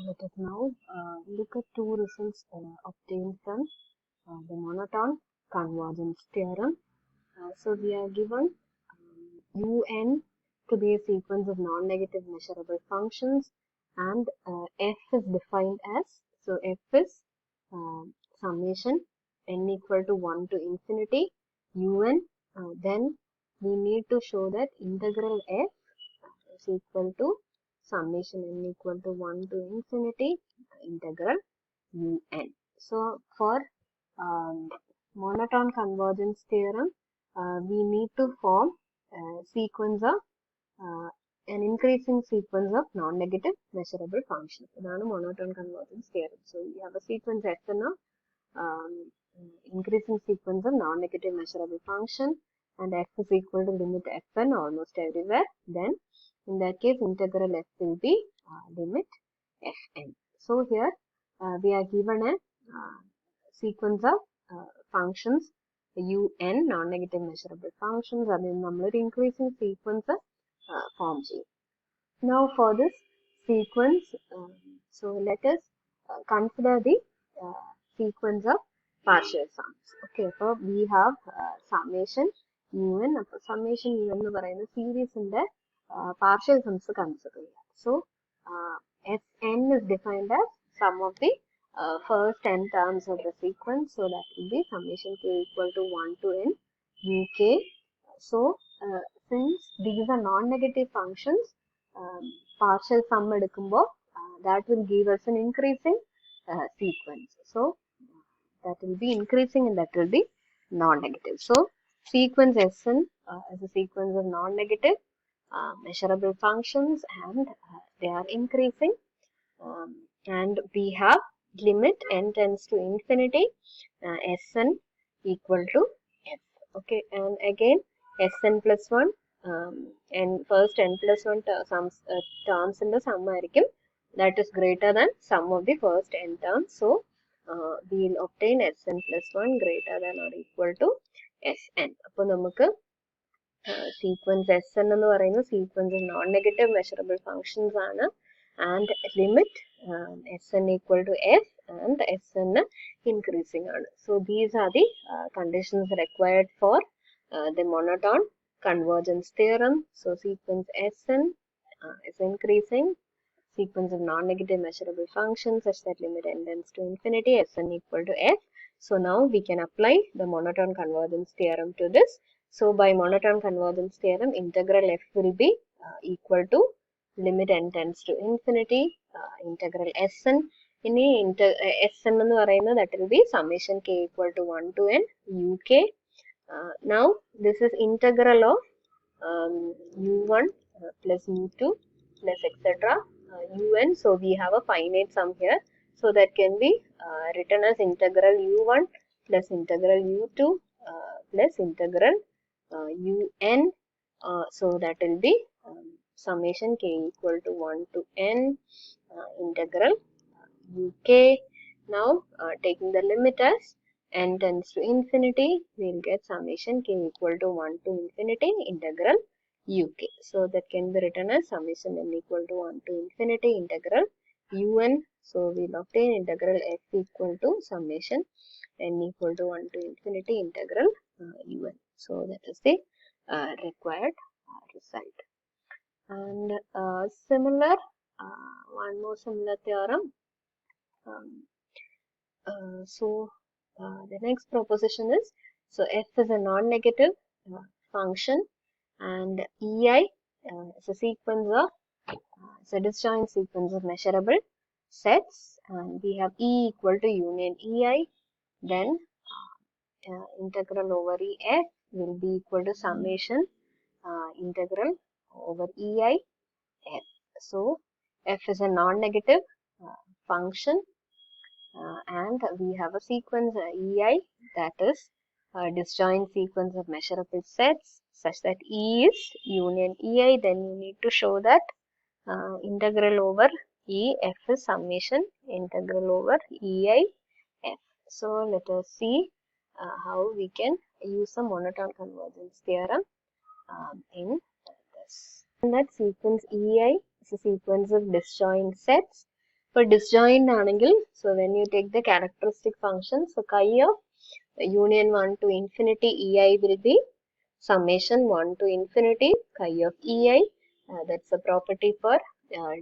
let us now look at two results obtained from the monotone convergence theorem. So we are given UN to be a sequence of non-negative measurable functions, and F is defined as, so F is summation n equal to 1 to infinity UN. Then we need to show that integral F is equal to summation n equal to 1 to infinity integral UN. So for monotone convergence theorem, we need to form a sequence of an increasing sequence of non-negative measurable functions. That's monotone convergence theorem. So we have a sequence Fn of increasing sequence of non-negative measurable function, and F is equal to limit Fn almost everywhere. Then in that case, integral F will be limit Fn. So here we are given a sequence of functions UN, non-negative measurable functions, and then number increasing sequence of form G. Now for this sequence, so let us consider the sequence of partial sums. Okay, so we have summation UN. Summation UN എന്ന് പറയുന്ന സീരീസിന്റെ partial sums consider. So Sn is defined as sum of the first n terms of the sequence, so that will be summation k equal to 1 to n uk. So since these are non-negative functions, partial sum എടുക്കുമ്പോൾ that will give us an increasing sequence. So that will be increasing and that will be non-negative. So sequence Sn is a sequence of non-negative measurable functions, and they are increasing, and we have limit n tends to infinity Sn equal to f. Okay, and again Sn plus 1 and first n plus 1 terms in the sum ആയിരിക്കും that is greater than sum of the first n terms. So we will obtain Sn plus 1 greater than or equal to Sn. അപ്പോൾ നമുക്ക് sequence Sn എന്ന് പറയുന്ന sequence of non-negative measurable functions ആണ്, and limit Sn equal to f and Sn increasing ആണ്. So these are the conditions required for the monotone convergence theorem. So sequence Sn is increasing, sequence of non-negative measurable functions such that limit n tends to infinity Sn equal to f. So now we can apply the monotone convergence theorem to this. So by monotone convergence theorem, integral f will be equal to limit n tends to infinity integral Sn. In Sn എന്ന് പറയുന്നത് that will be summation k equal to 1 to n uk. Now this is integral of u1 plus u2 plus etc. un. So we have a finite sum here, so that can be written as integral u1 plus integral u2 plus integral un. So that will be summation k equal to 1 to n integral uk. Now taking the limit as n tends to infinity, we will get summation k equal to 1 to infinity integral uk. So that can be written as summation n equal to 1 to infinity integral un. So we will obtain integral f equal to summation n equal to 1 to infinity integral un. So that is the required result. And similar, one more similar theorem. The next proposition is, so f is a non-negative function, and ei is a sequence of it's a disjoint sequence of measurable sets, and we have e equal to union ei. Then integral over ef will be equal to summation integral over ei f. So f is a non-negative function, and we have a sequence ei, that is a disjoint sequence of measurable sets such that e is union ei. Then you need to show that integral over e f is summation integral over ei f. So let us see how we can use the monotone convergence theorem in this. And that sequence ei is a sequence of disjoint sets, For disjoint angle, so when you take the characteristic function, so chi of union 1 to infinity ei will be summation 1 to infinity chi of ei. That's the property for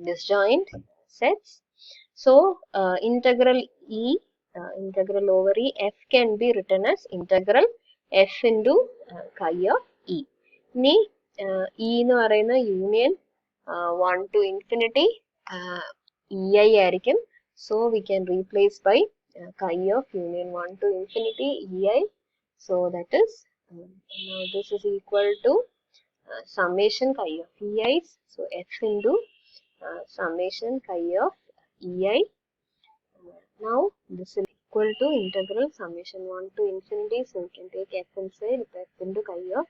disjoint sets. So integral integral over e, f can be written as integral f into chi of e. Ni e എന്ന് പറയുന്ന union 1 to infinity ei ആയിരിക്കും. So we can replace by chi of union 1 to infinity ei. So that is now this is equal to summation chi of ei. So f into summation chi of ei. Now this is equal to integral summation 1 to infinity. So we can take f inside, f into chi of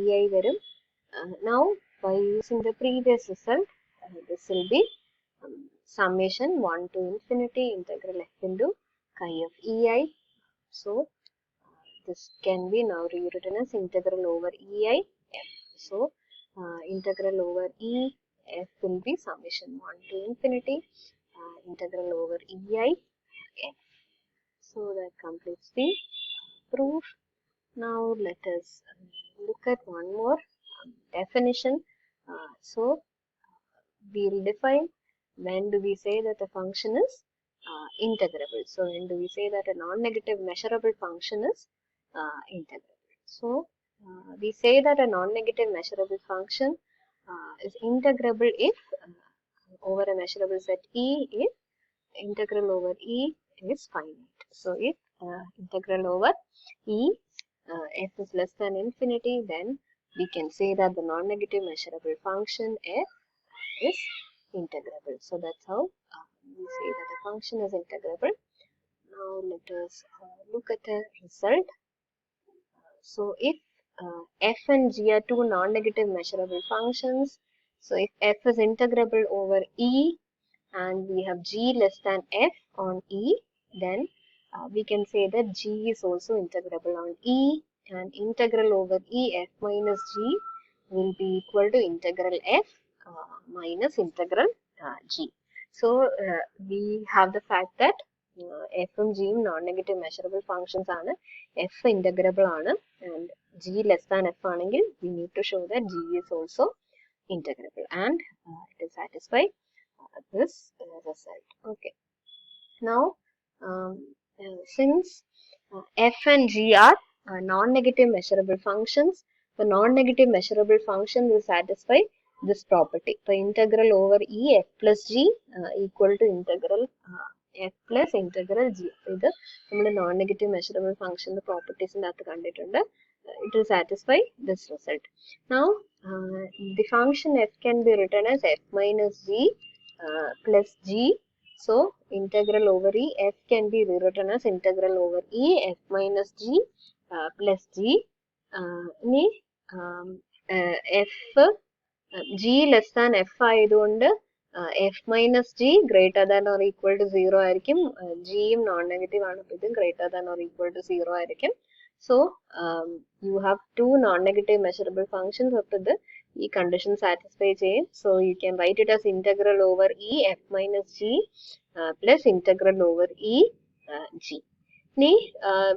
ei varum. Now by using the previous result, this will be summation 1 to infinity integral f into chi of ei. So this can be now rewritten as integral over ei f. So integral over e f will be summation 1 to infinity integral over ei f. So that completes the proof. Now let us look at one more definition. So we will define when do we say that a function is integrable. So when do we say that a non-negative measurable function is integrable. So we say that a non-negative measurable function is integrable if over a measurable set e, if integral over e is finite. So if integral over e f is less than infinity, then we can say that the non-negative measurable function f is integrable. So that's how we say that a function is integrable. Now let us look at a result. So if f and g are two non-negative measurable functions, so if f is integrable over e and we have g less than f on e, then we can say that g is also integrable on e, and integral over e f minus g will be equal to integral f minus integral g. So we have the fact that f and g non-negative measurable functions ആണ്, f integrable ആണ്, and g less than f ആണെങ്കിൽ we need to show that g is also integrable, and it is satisfied this result. Okay. Now since f and g are non-negative measurable functions, the non-negative measurable function will satisfy this property. So integral over e f plus g equal to integral f plus integral g. ഇത് നമ്മുടെ non-negative measurable function properties ന്റെ കണ്ടിട്ടുണ്ട്. It will satisfy this result. Now the function f can be written as f minus g plus g. So integral over e f can be rewritten as integral over e f minus g plus g. F g less than f ആയതുകൊണ്ട് f minus g greater than or equal to 0 ആയിരിക്കും. g യും non-negative ആണ്, അപ്പോൾ ഇതും greater than or equal to 0 ആയിരിക്കും. So you have two non-negative measurable functions up to the e condition satisfy ചെയ്യും. So you can write it as integral over e f minus g plus integral over e g.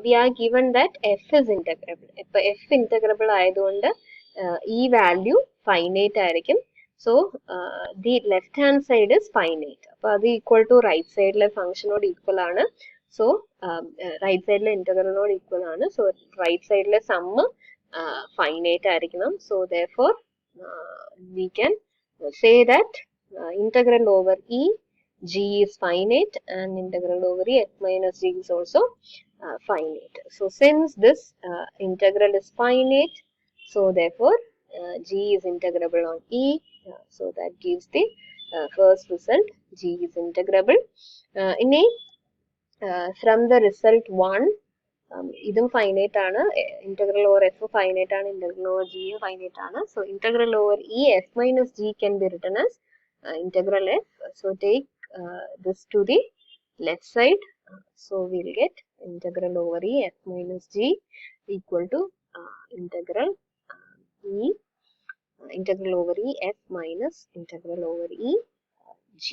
We are given that f is integrable. If f integrable ആയതുകൊണ്ട് e value finite ആയിരിക്കും. So the left hand side is finite. അപ്പോൾ അത് equal to right side le function നോട് equal ആണ്. So right side le integral നോട് equal ആണ്. So right side le sum finite ആയിരിക്കണം. So therefore we can say that integral over e g is finite and integral over e f minus g is also finite. So since this integral is finite, so therefore g is integrable on e. So that gives the first result, g is integrable. From the result 1, idum finite ആണ്, integral over f finite ആണ്, integral over g finite ആണ്. So integral over e f minus g can be written as integral f. So take this to the left side. So we'll get integral over e f minus g equal to integral e integral over e f minus integral over e g.